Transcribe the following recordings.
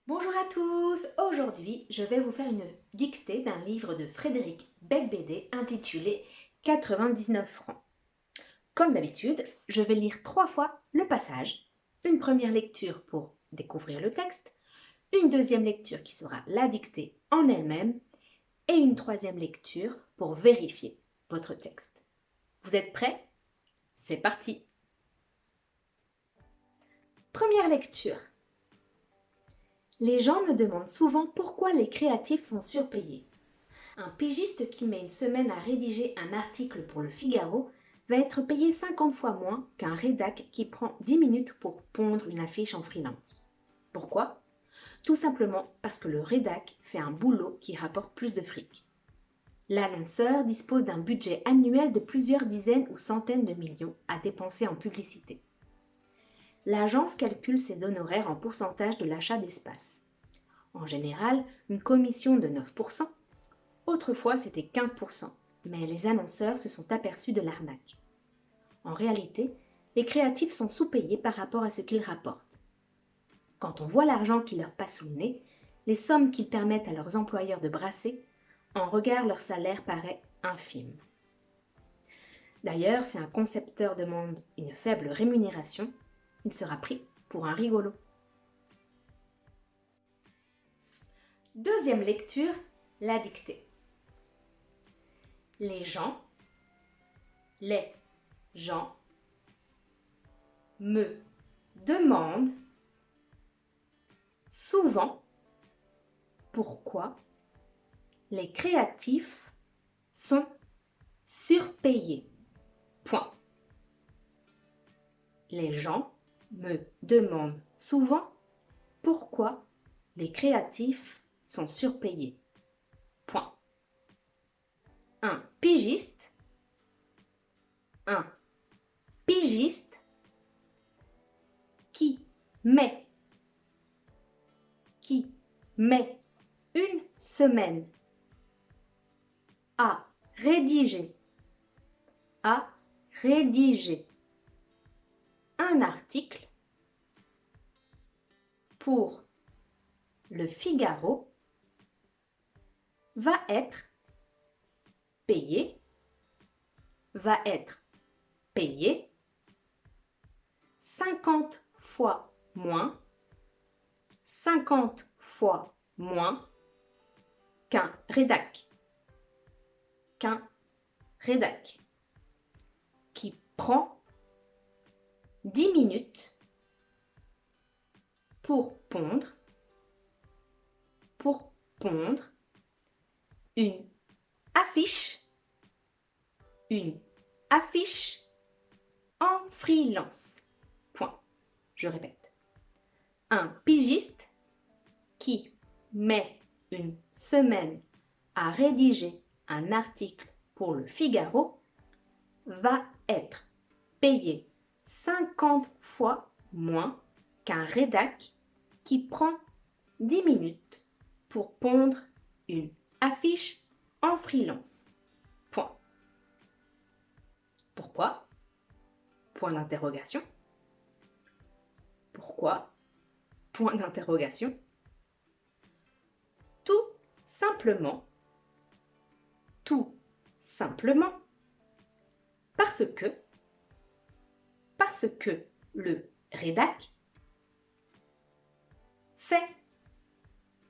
Bonjour à tous! Aujourd'hui, je vais vous faire une dictée d'un livre de Frédéric Becbédé intitulé 99 francs. Comme d'habitude, je vais lire 3 fois le passage. Une première lecture pour découvrir le texte, une deuxième lecture qui sera la dictée en elle-même et une troisième lecture pour vérifier votre texte. Vous êtes prêts? C'est parti! Première lecture. Les gens me demandent souvent pourquoi les créatifs sont surpayés. Un pigiste qui met une semaine à rédiger un article pour le Figaro va être payé 50 fois moins qu'un rédac qui prend 10 minutes pour pondre une affiche en freelance. Pourquoi? Tout simplement parce que le rédac fait un boulot qui rapporte plus de fric. L'annonceur dispose d'un budget annuel de plusieurs dizaines ou centaines de millions à dépenser en publicité. L'agence calcule ses honoraires en pourcentage de l'achat d'espace. En général, une commission de 9%. Autrefois, c'était 15%, mais les annonceurs se sont aperçus de l'arnaque. En réalité, les créatifs sont sous-payés par rapport à ce qu'ils rapportent. Quand on voit l'argent qui leur passe sous le nez, les sommes qu'ils permettent à leurs employeurs de brasser, en regard leur salaire paraît infime. D'ailleurs, si un concepteur demande une faible rémunération, il sera pris pour un rigolo. Deuxième lecture, la dictée. Les gens me demandent souvent pourquoi les créatifs sont surpayés. Point. Les gens me demandent souvent pourquoi les créatifs sont surpayés. Point. Un pigiste qui met une semaine à rédiger un article pour le Figaro va être payé 50 fois moins qu'un rédac qui prend 10 minutes pour pondre une affiche en freelance. Point. Je répète. Un pigiste qui met une semaine à rédiger un article pour le Figaro va être payé 50 fois moins qu'un rédac qui prend 10 minutes pour pondre une affiche en freelance. Point. Pourquoi? Point d'interrogation. Pourquoi? Point d'interrogation. Tout simplement, parce que le rédac fait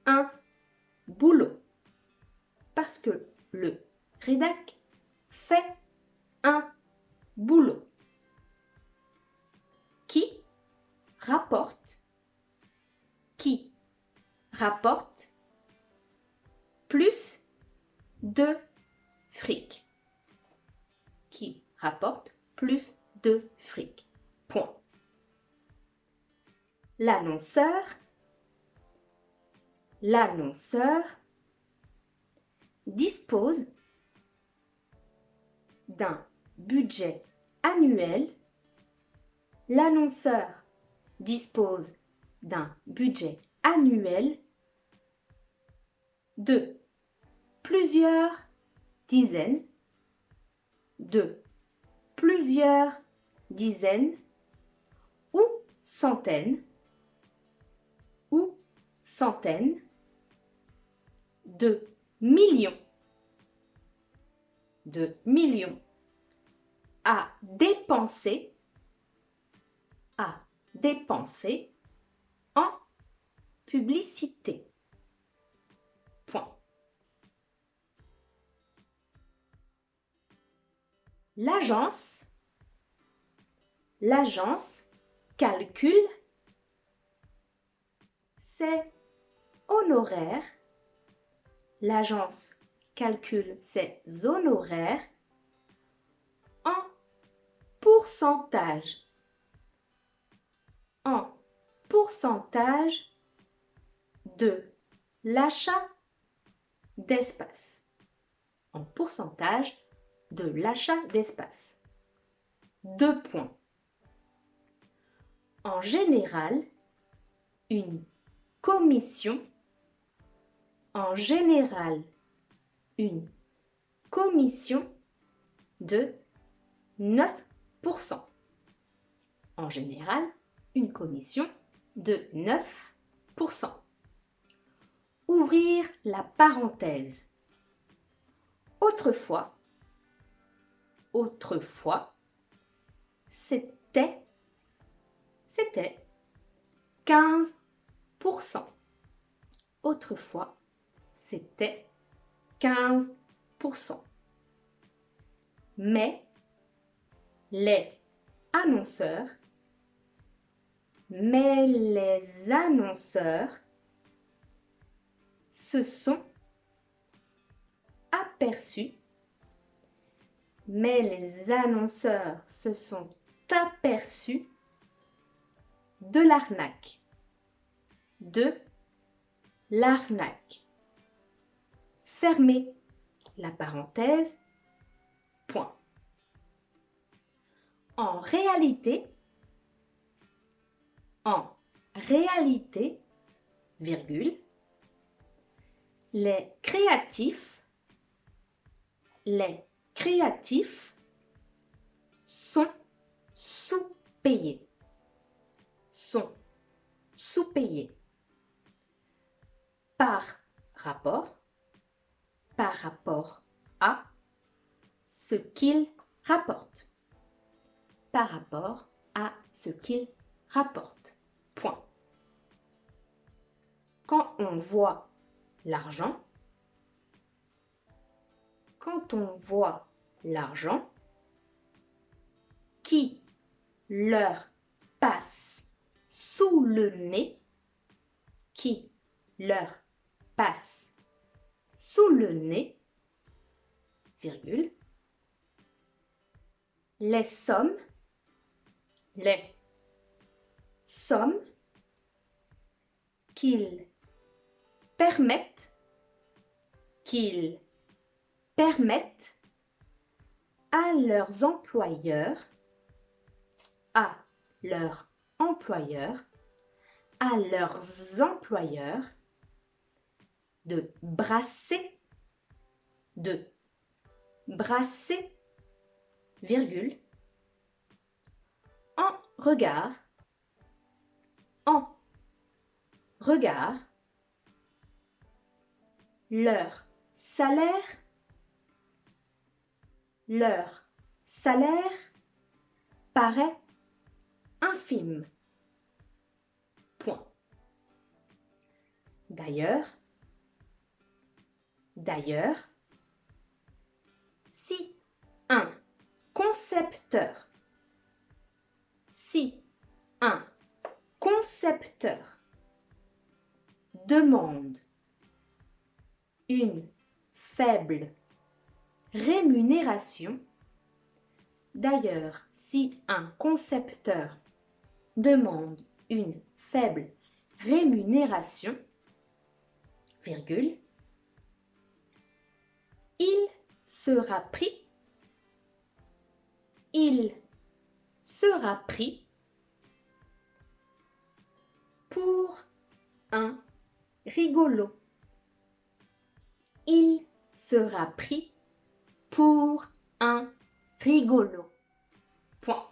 un boulot. Parce que le rédac fait un boulot qui rapporte plus de fric. Qui rapporte plus de fric. Point. L'annonceur dispose d'un budget annuel. L'annonceur dispose d'un budget annuel de plusieurs dizaines ou centaines, de millions, à dépenser en publicité. Point. L'agence calcule ses honoraires. L'agence calcule ses honoraires en pourcentage. En pourcentage de l'achat d'espace. En pourcentage de l'achat d'espace. 2 points. En général, une commission de 9%. En général, une commission de 9%. Ouvrir la parenthèse. Autrefois, c'était 15%. Autrefois, c'était 15%. Mais les annonceurs se sont aperçus de l'arnaque. Fermez la parenthèse. Point. En réalité, virgule, les créatifs sont sous-payés. Par rapport à ce qu'ils rapportent. Point. Quand on voit l'argent, qui leur passe sous le nez, virgule, les sommes qu'ils permettent à leurs employeurs de brasser, virgule, en regard, leur salaire paraît infime. Point. D'ailleurs, si un concepteur demande une faible rémunération, virgule, il sera pris pour un rigolo. Il sera pris pour un rigolo. Point.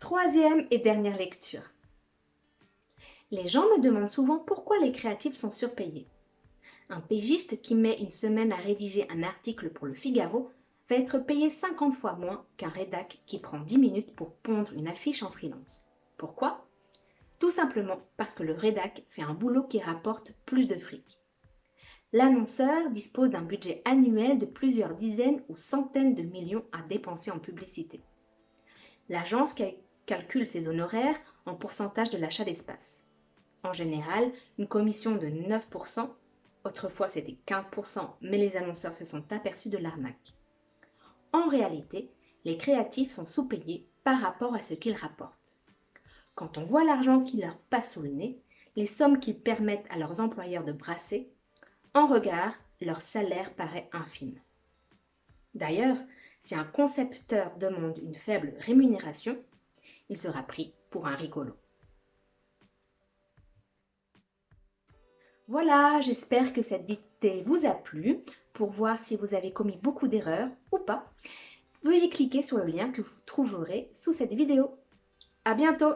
Troisième et dernière lecture. Les gens me demandent souvent pourquoi les créatifs sont surpayés. Un pigiste qui met une semaine à rédiger un article pour le Figaro va être payé 50 fois moins qu'un rédac qui prend 10 minutes pour pondre une affiche en freelance. Pourquoi? Tout simplement parce que le rédac fait un boulot qui rapporte plus de fric. L'annonceur dispose d'un budget annuel de plusieurs dizaines ou centaines de millions à dépenser en publicité. L'agence calcule ses honoraires en pourcentage de l'achat d'espace. En général, une commission de 9%, autrefois c'était 15%, mais les annonceurs se sont aperçus de l'arnaque. En réalité, les créatifs sont sous-payés par rapport à ce qu'ils rapportent. Quand on voit l'argent qui leur passe sous le nez, les sommes qu'ils permettent à leurs employeurs de brasser, en regard, leur salaire paraît infime. D'ailleurs, si un concepteur demande une faible rémunération, il sera pris pour un rigolo. Voilà, j'espère que cette dictée vous a plu. Pour voir si vous avez commis beaucoup d'erreurs ou pas, veuillez cliquer sur le lien que vous trouverez sous cette vidéo. À bientôt!